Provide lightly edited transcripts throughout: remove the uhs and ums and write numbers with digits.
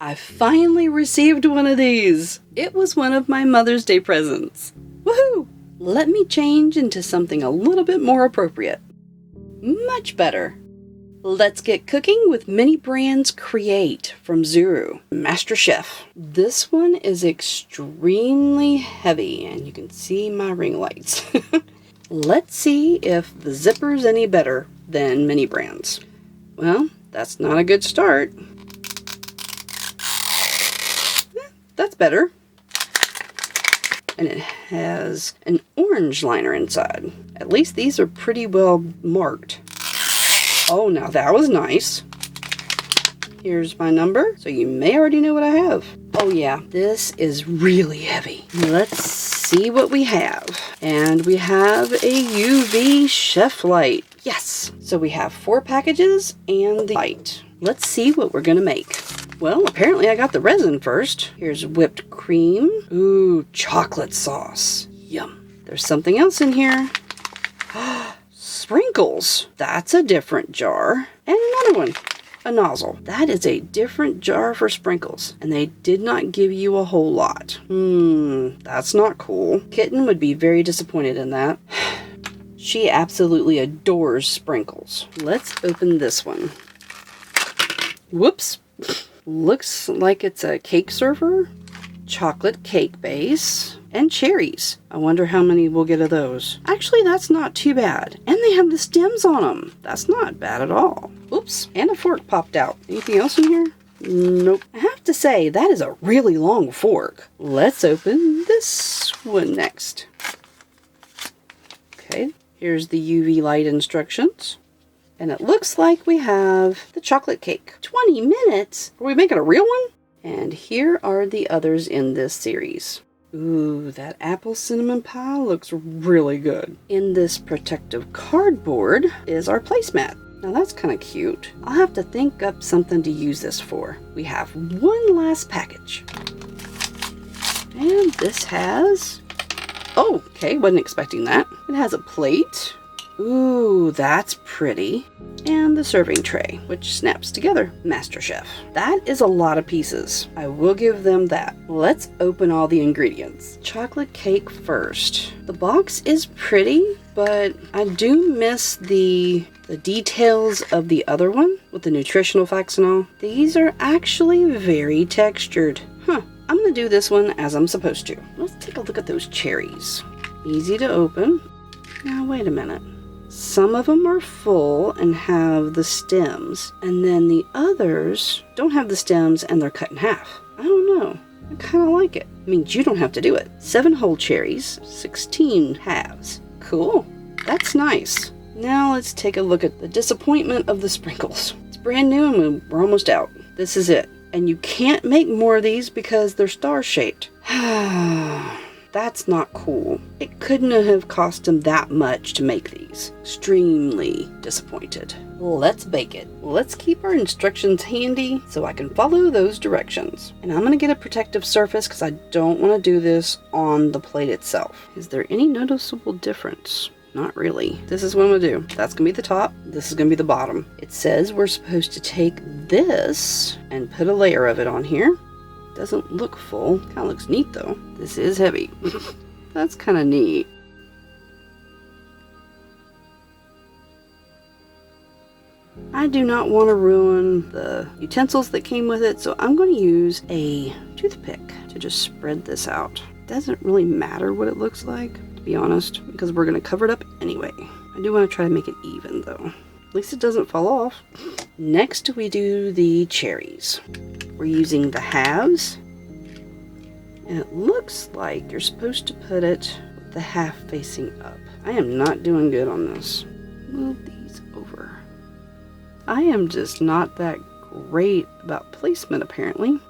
I finally received one of these. It was one of my Mother's Day presents. Woohoo! Let me change into something a little bit more appropriate. Much better. Let's get cooking with Mini Brands Create from Zuru Master Chef. This one is extremely heavy, and you can see my ring lights. Let's see if the zipper's any better than Mini Brands. Well, that's not a good start. That's better. And it has an orange liner inside. At least these are pretty well marked. Oh, now that was nice. Here's my number, so you may already know what I have. Oh yeah, this is really heavy. Let's see what we have. And we have a UV chef light. Yes! So we have 4 packages and the light. Let's see what we're gonna make. Well, apparently I got the resin first. Here's whipped cream. Ooh, chocolate sauce. Yum. There's something else in here. Sprinkles. That's a different jar. And another one. A nozzle. That is a different jar for sprinkles. And they did not give you a whole lot. That's not cool. Kitten would be very disappointed in that. She absolutely adores sprinkles. Let's open this one. Whoops. Looks like it's a cake server, chocolate cake base, and cherries. I wonder how many we'll get of those. Actually, that's not too bad. And they have the stems on them. That's not bad at all. Oops, and a fork popped out. Anything else in here? Nope. I have to say, that is a really long fork. Let's open this one next. Okay, here's the UV light instructions. And it looks like we have the chocolate cake. 20 minutes? Are we making a real one? And here are the others in this series. Ooh, that apple cinnamon pie looks really good. In this protective cardboard is our placemat. Now that's kind of cute. I'll have to think up something to use this for. We have one last package. And this has... Oh, okay, wasn't expecting that. It has a plate. Ooh, that's pretty. And the serving tray, which snaps together. Master Chef. That is a lot of pieces. I will give them that. Let's open all the ingredients. Chocolate cake first. The box is pretty, but I do miss the details of the other one with the nutritional facts and all. These are actually very textured. I'm gonna do this one as I'm supposed to. Let's take a look at those cherries. Easy to open. Now, wait a minute. Some of them are full and have the stems, and then the others don't have the stems and they're cut in half. I don't know. I kind of like it. It means you don't have to do it. 7 whole cherries, 16 halves. Cool. That's nice. Now let's take a look at the disappointment of the sprinkles. It's brand new and we're almost out. This is it. And you can't make more of these because they're star-shaped. That's not cool. It couldn't have cost them that much to make these. Extremely disappointed. Let's bake it. Let's keep our instructions handy so I can follow those directions. And I'm going to get a protective surface because I don't want to do this on the plate itself. Is there any noticeable difference? Not really. This is what I'm going to do. That's going to be the top. This is going to be the bottom. It says we're supposed to take this and put a layer of it on here. Doesn't look full. Kind of looks neat though. This is heavy. That's kind of neat. I do not want to ruin the utensils that came with it, so I'm going to use a toothpick to just spread this out. Doesn't really matter what it looks like, to be honest, because we're going to cover it up anyway. I do want to try to make it even though. At least it doesn't fall off. Next we do the cherries. We're using the halves. And it looks like you're supposed to put it with the half facing up. I am not doing good on this. Move these over. I am just not that great about placement apparently.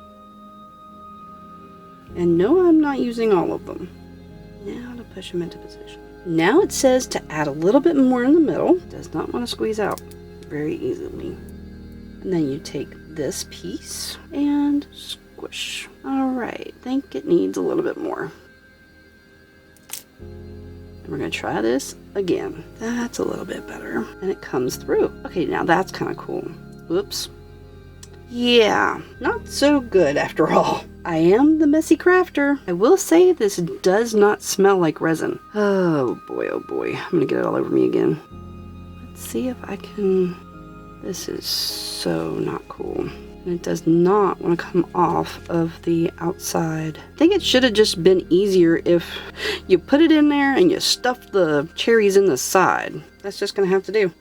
And no, I'm not using all of them. Now to push them into position. Now it says to add a little bit more in the middle. Does not want to squeeze out very easily. And then you take this piece and squish. Alright, I think it needs a little bit more. And we're going to try this again. That's a little bit better. And it comes through. Okay, now that's kind of cool. Whoops. Yeah, not so good after all. I am the messy crafter. I will say this does not smell like resin. Oh boy, I'm gonna get it all over me again. Let's see if I can... This is so not cool. And it does not want to come off of the outside. I think it should have just been easier if you put it in there and you stuff the cherries in the side. That's just gonna have to do.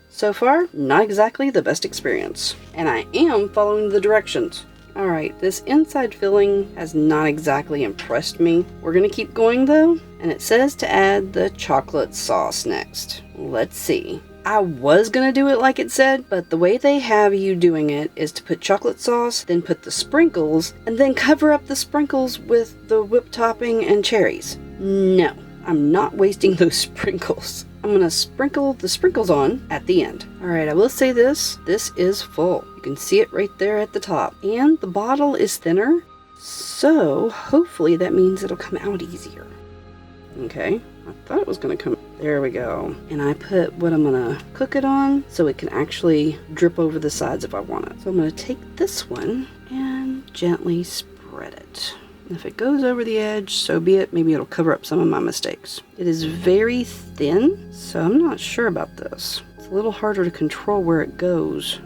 So far, not exactly the best experience. And I am following the directions. Alright, this inside filling has not exactly impressed me. We're gonna keep going though, and it says to add the chocolate sauce next. Let's see. I was gonna do it like it said, but the way they have you doing it is to put chocolate sauce, then put the sprinkles, and then cover up the sprinkles with the whipped topping and cherries. No, I'm not wasting those sprinkles. I'm gonna sprinkle the sprinkles on at the end. Alright, I will say this is full. You can see it right there at the top. And the bottle is thinner, so hopefully that means it'll come out easier. Okay, I thought it was gonna come. There we go. And I put what I'm gonna cook it on so it can actually drip over the sides if I want it. So I'm gonna take this one and gently spread it. If it goes over the edge, so be it. Maybe it'll cover up some of my mistakes. It is very thin, so I'm not sure about this. It's a little harder to control where it goes.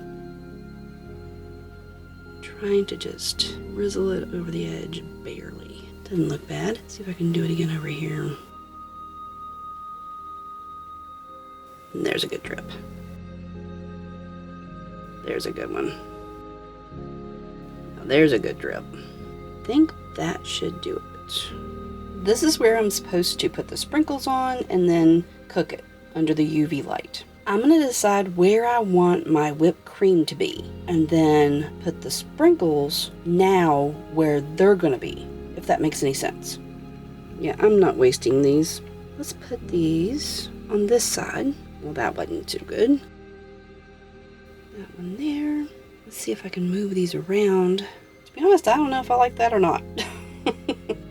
Trying to just drizzle it over the edge barely. Doesn't look bad. Let's see if I can do it again over here. And there's a good drip. There's a good one. Now there's a good drip. I think that should do it. This is where I'm supposed to put the sprinkles on and then cook it under the UV light. I'm going to decide where I want my whipped cream to be and then put the sprinkles now where they're going to be, if that makes any sense. Yeah, I'm not wasting these. Let's put these on this side. Well, that wasn't too good. That one there. Let's see if I can move these around. To be honest, I don't know if I like that or not.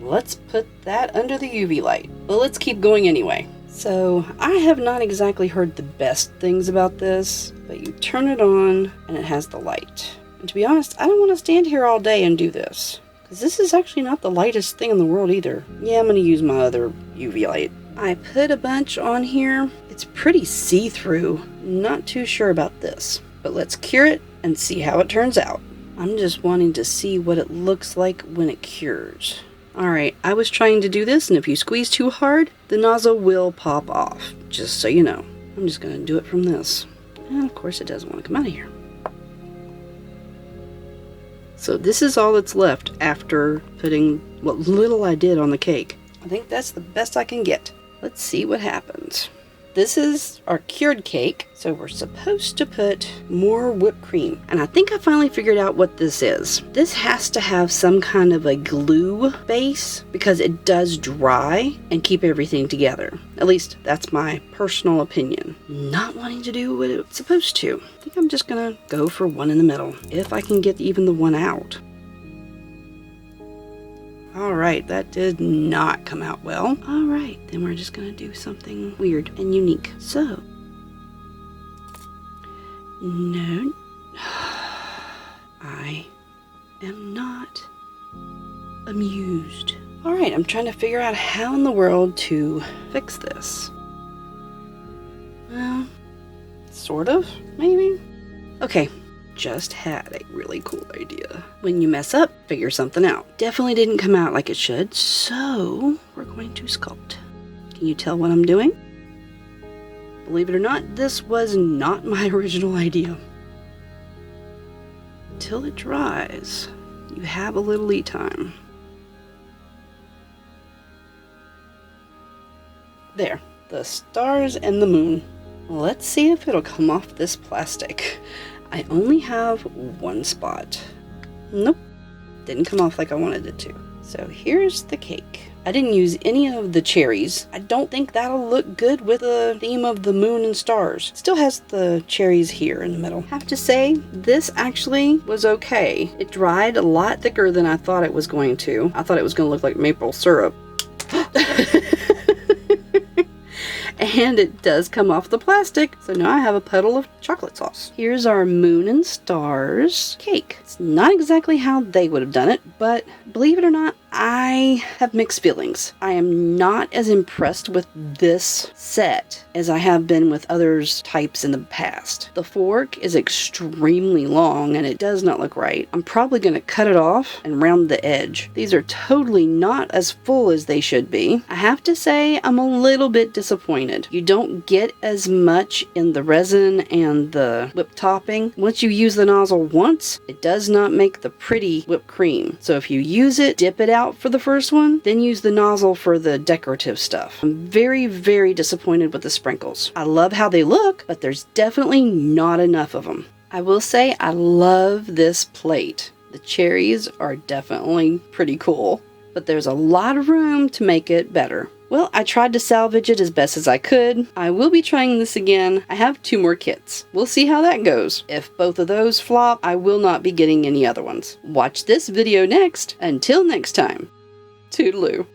Let's put that under the UV light. Well, let's keep going anyway. So, I have not exactly heard the best things about this, but you turn it on and it has the light. And to be honest, I don't want to stand here all day and do this, because this is actually not the lightest thing in the world either. Yeah, I'm going to use my other UV light. I put a bunch on here. It's pretty see-through. Not too sure about this, but let's cure it and see how it turns out. I'm just wanting to see what it looks like when it cures. Alright, I was trying to do this, and if you squeeze too hard, the nozzle will pop off, just so you know. I'm just going to do it from this. And of course it doesn't want to come out of here. So this is all that's left after putting what little I did on the cake. I think that's the best I can get. Let's see what happens. This is our cured cake, so we're supposed to put more whipped cream. And I think I finally figured out what this is. This has to have some kind of a glue base because it does dry and keep everything together. At least that's my personal opinion. Not wanting to do what it's supposed to. I think I'm just gonna go for one in the middle, if I can get even the one out. Alright, that did not come out well. Alright, then we're just going to do something weird and unique. So, no, I am not amused. Alright, I'm trying to figure out how in the world to fix this. Well, sort of, maybe? Okay. Just had a really cool idea. When you mess up, figure something out. Definitely didn't come out like it should, so we're going to sculpt. Can you tell what I'm doing? Believe it or not, this was not my original idea. Till it dries, you have a little lead time. There, the stars and the moon. Let's see if it'll come off this plastic. I only have one spot. Nope, didn't come off like I wanted it to. So here's the cake. I didn't use any of the cherries. I don't think that'll look good with the theme of the moon and stars. Still has the cherries here in the middle. Have to say, this actually was okay. It dried a lot thicker than I thought it was going to. I thought it was going to look like maple syrup. And it does come off the plastic, so now I have a puddle of chocolate sauce. Here's our moon and stars cake. It's not exactly how they would have done it, but believe it or not, I have mixed feelings. I am not as impressed with this set as I have been with others types in the past. The fork is extremely long and it does not look right. I'm probably going to cut it off and round the edge. These are totally not as full as they should be. I have to say I'm a little bit disappointed. You don't get as much in the resin and the whipped topping. Once you use the nozzle once, it does not make the pretty whipped cream. So if you use it, dip it out for the first one, then use the nozzle for the decorative stuff. I'm very, very disappointed with the sprinkles. I love how they look, but there's definitely not enough of them. I will say I love this plate. The cherries are definitely pretty cool, but there's a lot of room to make it better. Well, I tried to salvage it as best as I could. I will be trying this again. I have 2 more kits. We'll see how that goes. If both of those flop, I will not be getting any other ones. Watch this video next. Until next time, toodaloo.